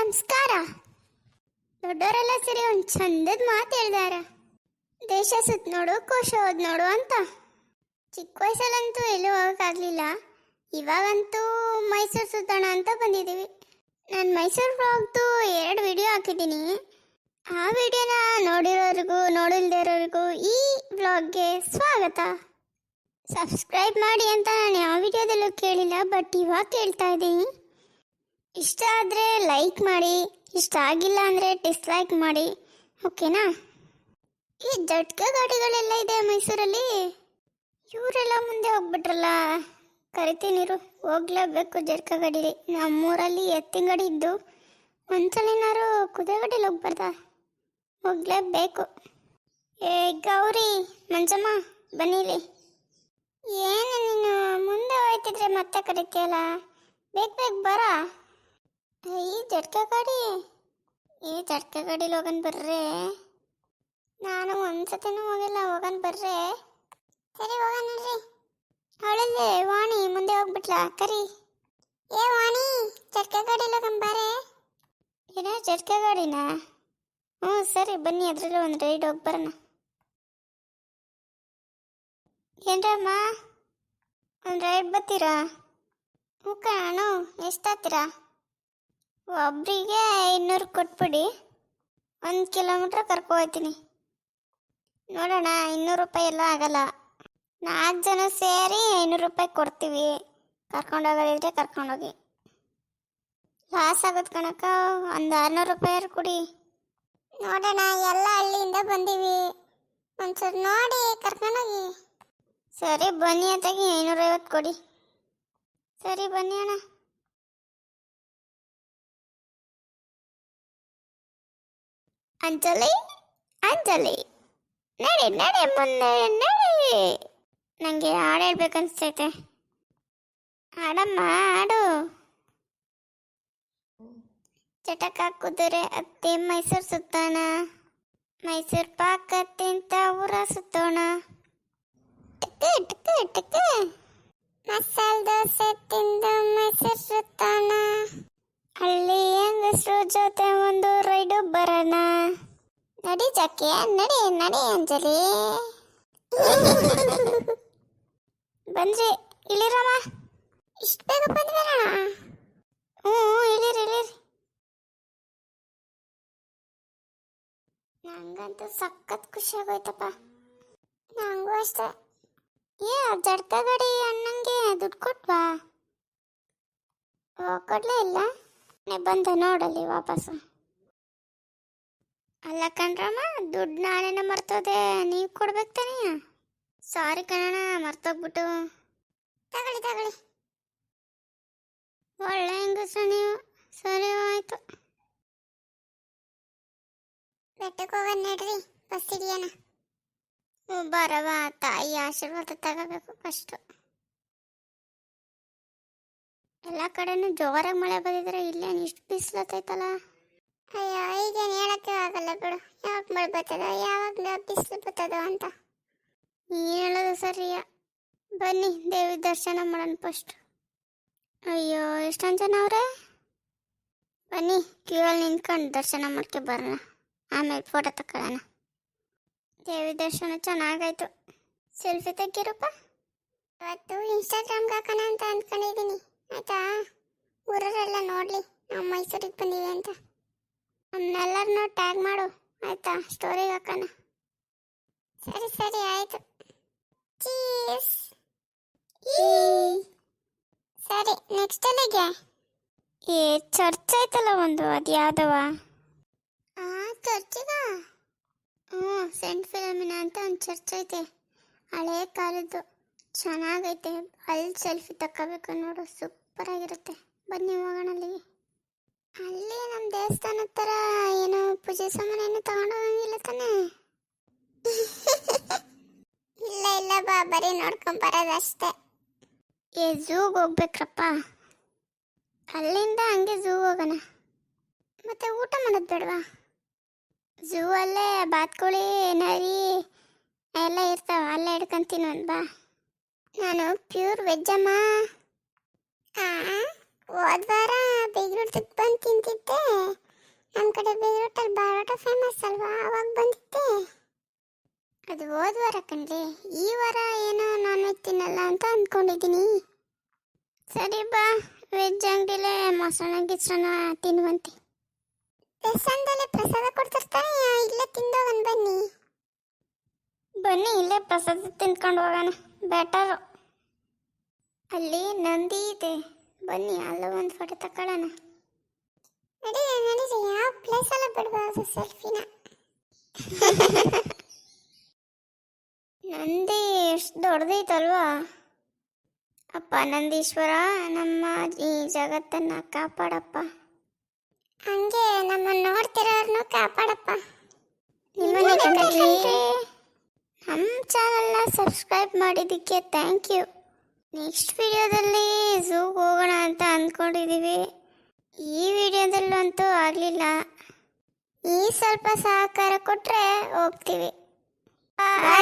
ನಮಸ್ಕಾರ. ದೊಡ್ಡವರೆಲ್ಲ ಸೇರಿ ಒಂದು ಚಂದದ ಮಾತು ಹೇಳ್ದಾರ, ದೇಶ ಸುತ್ತ ನೋಡು ಕೋಶ ಓದ್ ನೋಡು ಅಂತ. ಚಿಕ್ಕ ವಯಸ್ಸಲ್ಲಂತೂ ಎಲ್ಲೂ ಹೋಗೋಕ್ಕಾಗಲಿಲ್ಲ. ಇವಾಗಂತೂ ಮೈಸೂರು ಸುತ್ತೋಣ ಅಂತ ಬಂದಿದ್ದೀವಿ. ನಾನು ಮೈಸೂರು ವ್ಲಾಗ್ದು 2 ವಿಡಿಯೋ ಹಾಕಿದ್ದೀನಿ. ಆ ವಿಡಿಯೋನ ನೋಡಿರೋರಿಗೂ ನೋಡಿಲ್ದಿರೋರಿಗೂ ಈ ವ್ಲಾಗ್ಗೆ ಸ್ವಾಗತ. ಸಬ್ಸ್ಕ್ರೈಬ್ ಮಾಡಿ ಅಂತ ನಾನು ಯಾವ ವಿಡಿಯೋದಲ್ಲೂ ಕೇಳಿಲ್ಲ, ಬಟ್ ಇವಾಗ ಕೇಳ್ತಾ ಇದ್ದೀನಿ. ಇಷ್ಟ ಆದರೆ ಲೈಕ್ ಮಾಡಿ, ಇಷ್ಟ ಆಗಿಲ್ಲ ಅಂದರೆ ಡಿಸ್ಲೈಕ್ ಮಾಡಿ, ಓಕೆನಾ? ಈ ಜಟ್ಕೆ ಗಾಡಿಗಳೆಲ್ಲ ಇದೆ ಮೈಸೂರಲ್ಲಿ. ಇವರೆಲ್ಲ ಮುಂದೆ ಹೋಗ್ಬಿಟ್ರಲ್ಲ, ಕರಿತೀನಿರು, ಹೋಗ್ಲೇಬೇಕು ಜಟ್ಕೆ ಗಾಡೀಲಿ. ನಮ್ಮೂರಲ್ಲಿ ಎತ್ತಿನ ಗಾಡಿ ಇದ್ದು ಒಂದ್ಸಲಿನಾರು ಕುದುರೆ ಗಾಡೀಲಿ ಹೋಗ್ಬಾರ್ದ? ಹೋಗ್ಲೇಬೇಕು. ಏ ಗೌರಿ, ಮಂಜಮ್ಮ, ಬನ್ನಿರಿ. ಏನು ನೀನು ಮುಂದೆ ಹೋಯ್ತಿದ್ರೆ ಮತ್ತೆ ಕರಿತೀಯಲ್ಲ, ಬೇಗ ಬರ. ಈ ಜಟ್ಕೆ ಗಾಡೀಲಿ ಹೋಗನ್ ಬರ್ರೆ. ನಾನು ಒಂದ್ಸತಿನೂ ಹೋಗಿಲ್ಲ, ಹೋಗನ್ ಬರ್ರೆ. ಸರಿ ಹೋಗೋಣ ನಡ್ರಿ. ಅವಳಲ್ಲಿ ವಾಣಿ ಮುಂದೆ ಹೋಗ್ಬಿಟ್ಲಾ, ಕರಿ. ಏ ವಾಣಿ, ಜಟ್ಕೆ ಗಾಡೀಲಿ ಹೋಗನ್ ಬಾರೆ. ಏನೋ ಜಟ್ಕೆ ಗಾಡಿನಾ? ಹ್ಞೂ ಸರಿ ಬನ್ನಿ, ಅದರಲ್ಲೂ ಒಂದು ರೈಡ್ ಹೋಗಿ ಬರೋಣ. ಏನ್ರಮ್ಮ, ಒಂದು ರೈಡ್ ಬರ್ತೀರಾ? ಹ್ಞೂ ಕಣು, ಎಷ್ಟಾಗ್ತೀರಾ? ಒಬ್ಬರಿಗೆ 200 ಕೊಟ್ಬಿಡಿ, 1 ಕಿಲೋಮೀಟ್ರ್ ಕರ್ಕೊ ಹೋಗ್ತೀನಿ. ನೋಡೋಣ, 200 ರೂಪಾಯಿ ಎಲ್ಲ ಆಗಲ್ಲ. 4 ಜನ ಸೇರಿ 500 ರೂಪಾಯಿ ಕೊಡ್ತೀವಿ. ಕರ್ಕೊಂಡೋಗೋದಿದ್ರೆ ಕರ್ಕೊಂಡೋಗಿ. ಲಾಸ್ ಆಗೋದು ಕಣಕ್ಕ, ಒಂದು 600 ರೂಪಾಯಿ ಕೊಡಿ. ನೋಡೋಣ, ಎಲ್ಲ ಹಳ್ಳಿಯಿಂದ ಬಂದೀವಿ, ಒಂದ್ಸರಿ ನೋಡಿ ಕರ್ಕೊಂಡೋಗಿ. ಸರಿ ಬನ್ನಿ, ಅತ್ತಾಗಿ 550 ಕೊಡಿ. ಸರಿ ಬನ್ನಿ ಅಣ್ಣ. ಅಂಜಲಿ, ಅಂಜಲಿ, ನಡಿ ನಡಿ ಮುಂದೆ ನಡಿ. ನನಗೆ ಹಾಡು ಹೇಳ್ಬೇಕನ್ಸ್ತೈತೆ. ಹಾಡಮ್ಮ ಹಾಡು. ಚಟಕ ಕುದುರೆ ಹತ್ತಿ ಮೈಸೂರು ಸುತ್ತೋಣ, ಮೈಸೂರು ಪಾಕ ತಿಂತ ಊರ ಸುತ್ತೋಣ. ಟಕ್ ಟಕ್ ಟಕ್, ಮಸಾಲೆ ದೋಸೆ ತಿಂದು ಮೈಸೂರು ಸುತ್ತೋಣ, ಹಳ್ಳಿ ಹೆಂಗಸ್ರು ಜೊತೆ ಒಂದು ರೈಡು ಬರೋಣ. ನಡಿ ಜಾಕೆ, ನಡಿ ನಡಿ ಅಂಜಲಿ. ಬಂದ್ರಿ, ಇಳಿರಮ್ಮ. ಇಷ್ಟು ಬೇಗ ಬಂದ್ಬೇಡಣ. ಹ್ಞೂ ಇಳಿರಿ ಇಳಿರಿ. ನಂಗಂತೂ ಸಖತ್ ಖುಷಿ ಆಗೋಯ್ತಪ್ಪ. ನಂಗೂ ಅಷ್ಟೇ. ಏ ಜಡ್ಕ ಗಾಡಿ ಅಣ್ಣಂಗೆ ದುಡ್ಡು ಕೊಟ್ವಾ? ಕೊಡ್ಲೇ ಇಲ್ಲ. ಬಂದ ನೋಡಲ್ಲಿ ವಾಪಸ್ಸು. ಅಲ್ಲ ಕಣ್ರಮ್ಮ, ದುಡ್ಡು ನಾನೇನ ಮರ್ತೋದೆ, ನೀವು ಕೊಡ್ಬೇಕು ತಾನೇ. ಸಾರಿ ಕಣಣ್ಣ, ಮರ್ತೋಗ್ಬಿಟ್ಟು. ತಗೊಳ್ಳಿ ತಗೊಳ್ಳಿ. ಒಳ್ಳೆ ಹೆಂಗಸ್ರು ನೀವು. ಸರಿ ಆಯ್ತು. ಬೆಟ್ಟಕ್ಕೆ ಹೋಗೋಣ ನಡ್ರಿ, ಬಸ್ ಹಿಡಿಯೋಣ. ಬರವ, ತಾಯಿ ಆಶೀರ್ವಾದ ತಗೋಬೇಕು ಫಸ್ಟು. ಎಲ್ಲ ಕಡೆನೂ ಜೋರಾಗಿ ಮಳೆ ಬಂದಿದ್ರೆ ಇಲ್ಲೇನು ಇಷ್ಟು ಬಿಸಿಲತ್ತೈತಲ್ಲ. ಅಯ್ಯೋ, ಈಗೇನು ಹೇಳಕ್ಕೆ ಆಗಲ್ಲ ಬಿಡು, ಯಾವಾಗ ಮಳೆ ಬರ್ತದೋ ಯಾವಾಗ ಬಿಸಿಲು ಬರ್ತದೋ ಅಂತ. ನೀನು ಹೇಳೋದು ಸರಿಯಾ. ಬನ್ನಿ ದೇವಿ ದರ್ಶನ ಮಾಡೋಣ ಫಸ್ಟ್. ಅಯ್ಯೋ, ಎಷ್ಟೊಂದು ಜನ ಅವ್ರೆ. ಬನ್ನಿ ಕ್ಯೂವಲ್ಲಿ ನಿಂತ್ಕೊಂಡು ದರ್ಶನ ಮಾಡ್ಕೆ ಬರೋಣ, ಆಮೇಲೆ ಫೋಟೋ ತಗೊಳ್ಳೋಣ. ದೇವಿ ದರ್ಶನ ಚೆನ್ನಾಗಾಯ್ತು. ಸೆಲ್ಫಿ ತೆಗಿರಪ್ಪ. ಇವತ್ತು ಇನ್ಸ್ಟಾಗ್ರಾಮ್ಗೆ ಹಾಕೋಣ ಅಂತ ಅಂದ್ಕೊಂಡಿದ್ದೀನಿ, ಆಯ್ತಾ? ಊರರೆಲ್ಲ ನೋಡಲಿ ನಾವು ಮೈಸೂರಿಗೆ ಬಂದೀವಿ ಅಂತ. ನಮ್ಮೆಲ್ಲರನ್ನೂ ಟ್ಯಾಗ್ ಮಾಡು, ಆಯ್ತಾ? ಸ್ಟೋರಿಗೆ ಹಾಕೋಣ. ಸರಿ ಸರಿ ಆಯಿತು. ಚೀಸ್. ಸರಿ, ನೆಕ್ಸ್ಟ್ ಅಲ್ಲಿಗೆ ಏ ಚರ್ಚ್ ಐತಲ್ಲ ಒಂದು, ಅದು ಯಾವ್ದವ? ಚರ್ಚಿಗ? ಹ್ಞೂ, ಸೆಂಟ್ ಫಿಲಮಿನಾ ಅಂತ ಒಂದು ಚರ್ಚ್ ಐತೆ, ಹಳೇ ಕಾಲದ್ದು, ಚೆನ್ನಾಗೈತೆ. ಅಲ್ಲಿ ಸೆಲ್ಫಿ ತಗೋಬೇಕು ನೋಡು, ಸೂಪರ್ ಆಗಿರುತ್ತೆ. ಬನ್ನಿ ಹೋಗೋಣ ಅಲ್ಲಿಗೆ. ಅಲ್ಲಿ ನಮ್ಮ ದೇವಸ್ಥಾನದ ಥರ ಏನು ಪೂಜೆ ಸಾಮಾನೇನು ತಗೊಂಡು ಹೋಗಂಗಿಲ್ಲ ತಾನೇ? ಇಲ್ಲ ಇಲ್ಲ ಬಾ, ಬರೀ ನೋಡ್ಕೊಂಬರೋದಷ್ಟೇ. ಏ ಝೂಗೆ ಹೋಗ್ಬೇಕ್ರಪ್ಪ, ಅಲ್ಲಿಂದ ಹಂಗೆ ಝೂಗೆ ಹೋಗೋಣ. ಮತ್ತೆ ಊಟ ಮಾಡೋದು ಬೇಡವಾ? ಝೂ ಅಲ್ಲೇ ಬಾತ್ಕೋಳಿ ನರಿ ಎಲ್ಲ ಇರ್ತಾವ, ಅಲ್ಲೇ ಹಿಡ್ಕೊಂತೀನಿ ಒಂದು ಬಾ. ನಾನು ಪ್ಯೂರ್ ವೆಜ್ಜಮ್ಮ. ಹೋದ ವಾರ ಬೀಗ್ರೂಟಕ್ಕೆ ಬಂದು ತಿಂತಿದ್ದೆ. ನಮ್ಮ ಕಡೆ ಬೀಗ್ರೂಟಲ್ಲಿ ಬಾರೋಟ ಫೇಮಸ್ ಅಲ್ವಾ, ಅವಾಗ ಬಂದಿದ್ದೆ. ಅದು ಹೋದ ವಾರ ಕಣ್ರಿ. ಈ ವಾರ ಏನೋ ನಾನ್ ವೆಜ್ ತಿನ್ನಲ್ಲ ಅಂತ ಅಂದ್ಕೊಂಡಿದ್ದೀನಿ. ಸರಿ ಬಾ, ವೆಜ್ ಅಂಗಡಿಲೇ ಮೊಸರನ್ನ ಗಿಸ್ರನ್ನ ತಿನ್ನುವಂತೆ. ದೇವಸ್ಥಾನದಲ್ಲಿ ಪ್ರಸಾದ ಕೊಡ್ತಿರ್ತಾನೆ, ಇಲ್ಲೇ ತಿಂದೋಗನ್ ಬನ್ನಿ. ಬನ್ನಿ ಇಲ್ಲೇ ಪ್ರಸಾದ ತಿನ್ಕೊಂಡು ಹೋಗೋಣ, ಬೆಟರು. ಅಲ್ಲಿ ನಂದಿ ಇದೆ, ಬನ್ನಿ ಅಲ್ಲೂ ಒಂದು ಫೋಟೋ ತಗೊಳ್ಳೋಣ. ನಡೀರಿ ನಡೀರಿ, ಯಾವ ಪ್ಲೇಸಲ್ಲ ಬಿಡಬಾರ್ದು ಸೆಲ್ಫಿನ. ನಂದಿ ಎಷ್ಟು ದೊಡ್ಡದೈತಲ್ವಾ. ಅಪ್ಪ ನಂದೀಶ್ವರ, ನಮ್ಮ ಈ ಜಗತ್ತನ್ನ ಕಾಪಾಡಪ್ಪ. ಹಂಗೆ ನಮ್ಮ ನೋಡ್ತಿರೋರ್ನು ಕಾಪಾಡಪ್ಪ. ನಮ್ಮ ಚಾನಲ್ನ ಸಬ್ಸ್ಕ್ರೈಬ್ ಮಾಡಿದ್ದಕ್ಕೆ ಥ್ಯಾಂಕ್ ಯು. ನೆಕ್ಸ್ಟ್ ವಿಡಿಯೋದಲ್ಲಿ ಝೂಗೆ ಹೋಗೋಣ ಅಂತ ಅಂದ್ಕೊಂಡಿದ್ದೀವಿ. ಈ ವಿಡಿಯೋದಲ್ಲಂತೂ ಆಗಲಿಲ್ಲ. ಈ ಸ್ವಲ್ಪ ಸಹಕಾರ ಕೊಟ್ಟರೆ ಹೋಗ್ತೀವಿ. ಬಾಯ್.